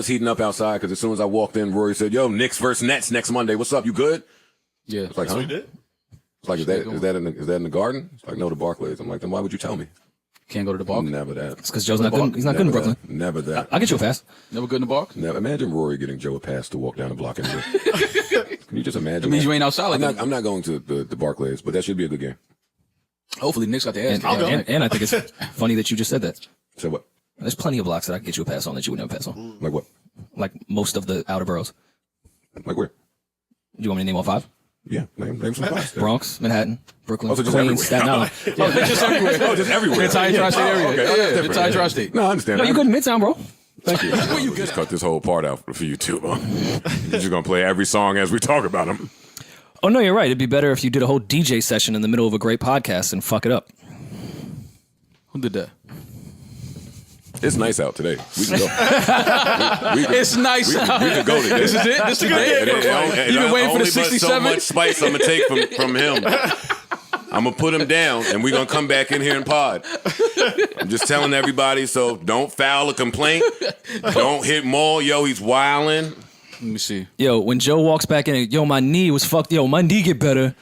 was heating up outside because as soon as I walked in, Rory said, "Yo, Knicks versus Nets next Monday. What's up? You good?" Yeah. It's like, That's huh? what he did? It's like, is that in the Garden? It's like, no, the Barclays. I'm like, then why would you tell me? Can't go to the Bark. Never that. It's because Joe's not good. He's not good in Brooklyn. Never that. I'll get you a pass. Never good in the Bark? Never. Imagine Rory getting Joe a pass to walk down the block anyway. Can you just imagine? It means that? you ain't outside like that. I'm not going to the Barclays, but that should be a good game. Hopefully Knicks got their ass And, kicked. and I think it's funny that you just said that. So what? There's plenty of blocks that I can get you a pass on that you would never pass on. Like what? Like most of the outer boroughs. Like where? Do you want me to name all 5? Yeah, name some spots. Bronx, Manhattan, Brooklyn, So just Queens, everywhere. Staten Island. Just everywhere. Oh, just everywhere. The entire tri-state area. okay. Yeah, That's the entire tri-state. No, I understand. No, you good in Midtown, bro. Thank you. You just cut this whole part out for you too. You're just gonna play every song as we talk about them. Oh, no, you're right. It'd be better if you did a whole DJ session in the middle of a great podcast and fuck it up. Who did that? It's nice out today. We can go. It's nice out. We can go today. This is it? This is the day? You been waiting for the 67? So much spice I'm gonna take from him. I'm gonna put him down, and we're gonna come back in here and pod. I'm just telling everybody, so don't file a complaint. Don't hit Maul. Yo, he's wilding. Let me see. Yo, when Joe walks back in and, yo, my knee was fucked. Yo, my knee get better.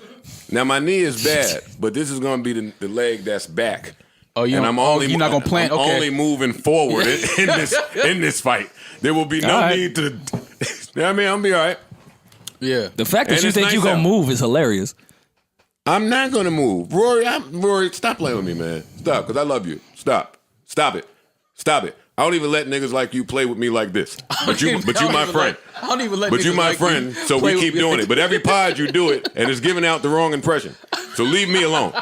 Now my knee is bad, but this is gonna be the leg that's back. Oh, and I'm only you're not gonna plant. I'm Okay. only moving forward in this fight. There will be no All right. need to. You know what I mean? I'm be all right. Yeah. The fact that And you it's think nice you gonna out. move is hilarious. I'm not gonna move, Rory. Stop playing with me, man. Stop, because I love you. Stop it. I don't even let niggas like you play with me like this. But you my friend. I don't even let But you niggas my like friend, so play we with keep me. doing it. But every pod you do it, and it's giving out the wrong impression. So leave me alone.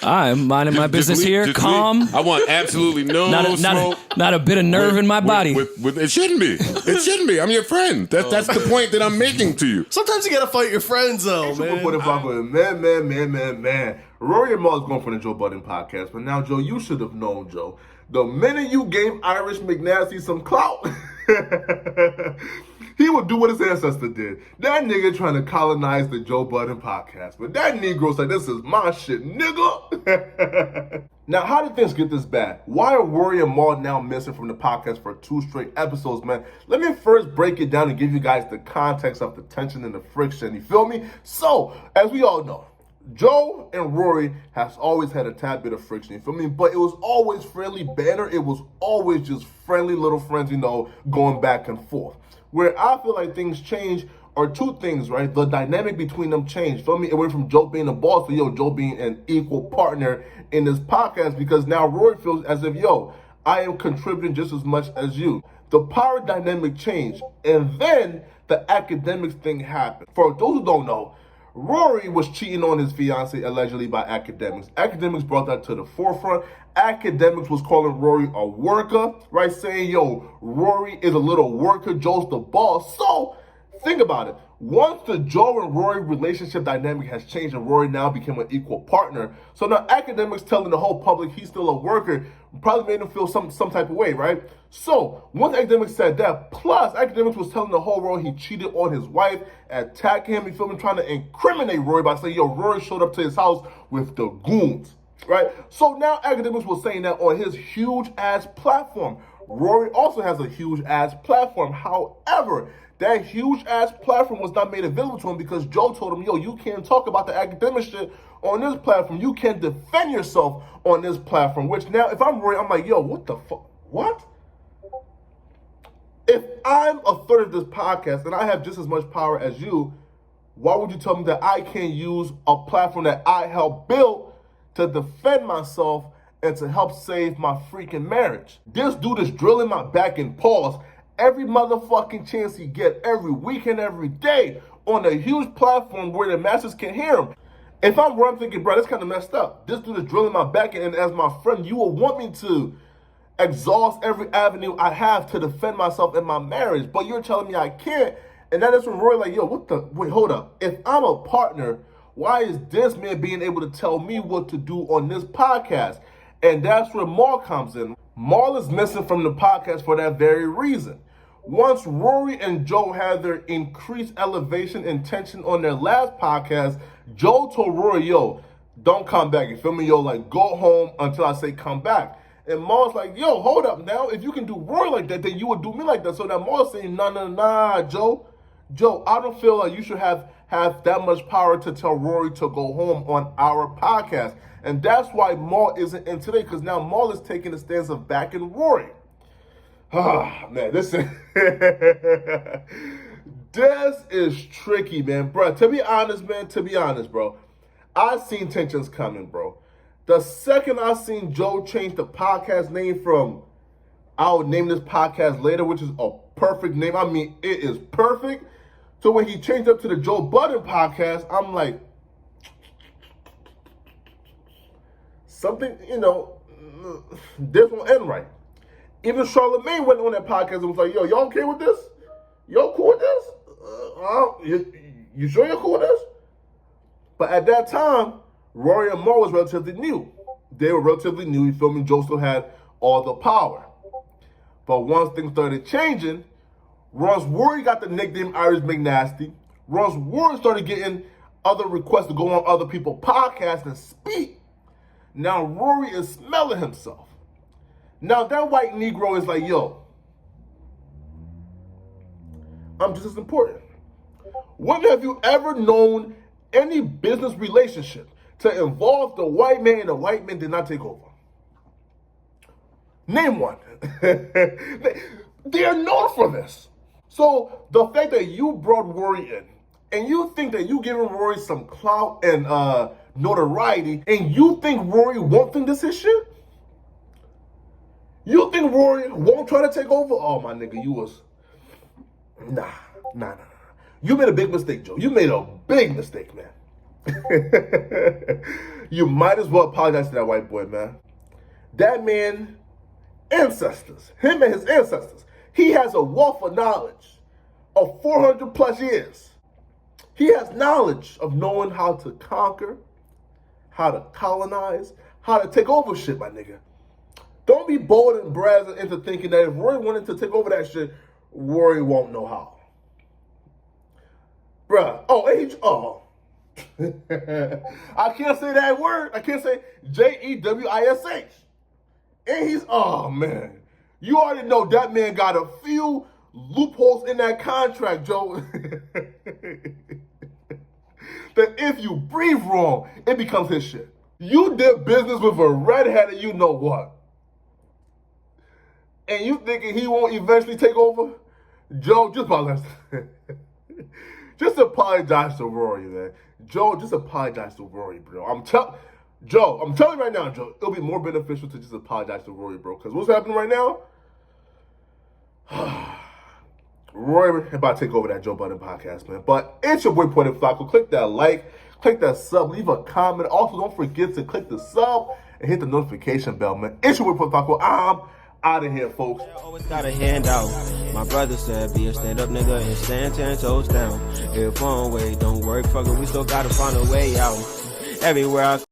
I'm minding my business Just here, leave- calm. I want absolutely no smoke. Not a bit of nerve in my body. It shouldn't be. It shouldn't be. I'm your friend. That's the point that I'm making to you. Sometimes you gotta fight your friends, though, man. Man. Rory and Maul is going for the Joe Budden podcast, but now, Joe, you should have known, Joe. The minute you gave Irish McNasty some clout, he would do what his ancestor did. That nigga trying to colonize the Joe Budden podcast. But that Negro's like, this is my shit, nigga. Now, how did things get this bad? Why are Rory and Maul now missing from the podcast for 2 straight episodes, man? Let me first break it down and give you guys the context of the tension and the friction. You feel me? So, as we all know, Joe and Rory has always had a tad bit of friction, you feel me? But it was always friendly banter. It was always just friendly little friends, going back and forth. Where I feel like things change are 2 things, right? The dynamic between them changed, feel me? It went from Joe being a boss to, Joe being an equal partner in this podcast, because now Rory feels as if, I am contributing just as much as you. The power dynamic changed, and then the academics thing happened. For those who don't know, Rory was cheating on his fiance allegedly by academics. Academics brought that to the forefront. Academics was calling Rory a worker, right? Saying, Rory is a little worker, Joe's the boss. So, think about it. Once the Joe and Rory relationship dynamic has changed and Rory now became an equal partner, so now academics telling the whole public he's still a worker probably made him feel some type of way, right? So once academics said that, plus academics was telling the whole world he cheated on his wife, attacking him, you feel me, trying to incriminate Rory by saying, Rory showed up to his house with the goons, right? So now academics was saying that on his huge ass platform. Rory also has a huge ass platform. However, that huge ass platform was not made available to him because Joe told him, you can't talk about the academic shit on this platform. You can't defend yourself on this platform. Which now, if I'm Rory, I'm like, what the fuck? What? If I'm a third of this podcast and I have just as much power as you, why would you tell me that I can't use a platform that I helped build to defend myself and to help save my freaking marriage? This dude is drilling my back in pause every motherfucking chance he get, every weekend, every day, on a huge platform where the masses can hear him. If I'm where I'm thinking, bro, that's kind of messed up. This dude is drilling my back in, and as my friend, you will want me to exhaust every avenue I have to defend myself in my marriage, but you're telling me I can't. And that is when Roy like, wait, hold up. If I'm a partner, why is this man being able to tell me what to do on this podcast? And that's where Maul comes in. Maul is missing from the podcast for that very reason. Once Rory and Joe had their increased elevation and tension on their last podcast, Joe told Rory, don't come back. You feel me? Go home until I say come back. And Maul's like, yo, hold up now. If you can do Rory like that, then you would do me like that. So now Maul's saying, nah, Joe. Joe, I don't feel like you should have that much power to tell Rory to go home on our podcast. And that's why Maul isn't in today, because now Maul is taking the stance of backing Rory. Ah, man, this is tricky, man. Bro, to be honest, bro, I seen tensions coming, bro. The second I seen Joe change the podcast name from, I'll name this podcast later, which is a perfect name. I mean, it is perfect. So when he changed up to the Joe Budden podcast, I'm like, something, this won't end right. Even Charlamagne went on that podcast and was like, yo, y'all okay with this? Y'all cool with this? You sure you're cool with this? But at that time, Rory and Maul was relatively new. They were relatively new. You feel me? Joe still had all the power. But once things started changing, once Rory got the nickname Irish McNasty, once Rory started getting other requests to go on other people's podcasts and speak, now Rory is smelling himself. Now that white Negro is like, yo, I'm just as important. When have you ever known any business relationship to involve the white man and the white man did not take over? Name one. They are known for this. So the fact that you brought Rory in and you think that you giving Rory some clout and notoriety and you think Rory won't think this is shit? You think Rory won't try to take over? Oh, my nigga, you was... Nah. You made a big mistake, Joe. You made a big mistake, man. You might as well apologize to that white boy, man. That man, ancestors, him and his ancestors, he has a wealth of knowledge of 400 plus years. He has knowledge of knowing how to conquer, how to colonize, how to take over shit, my nigga. Don't be bold and brazen into thinking that if Rory wanted to take over that shit, Rory won't know how. Bruh. I can't say that word. I can't say Jewish. And he's, oh man. You already know that man got a few loopholes in that contract, Joe. That if you breathe wrong, it becomes his shit. You did business with a redheaded you know what. And you thinking he won't eventually take over? Joe, just apologize. Just apologize to Rory, man. Joe, just apologize to Rory, bro. I'm telling you right now, Joe, it'll be more beneficial to just apologize to Rory, bro. Because what's happening right now? Rory about to take over that Joe Budden podcast, man. But it's your boy, Budden Flacco. Click that like, click that sub, leave a comment. Also, don't forget to click the sub and hit the notification bell, man. It's your boy, Budden Flacco. I'm out of here, folks. Always got a handout. My brother said, be a stand-up nigga and stand 10 toes down. If one way don't work, fuck it, we still gotta find a way out. Everywhere I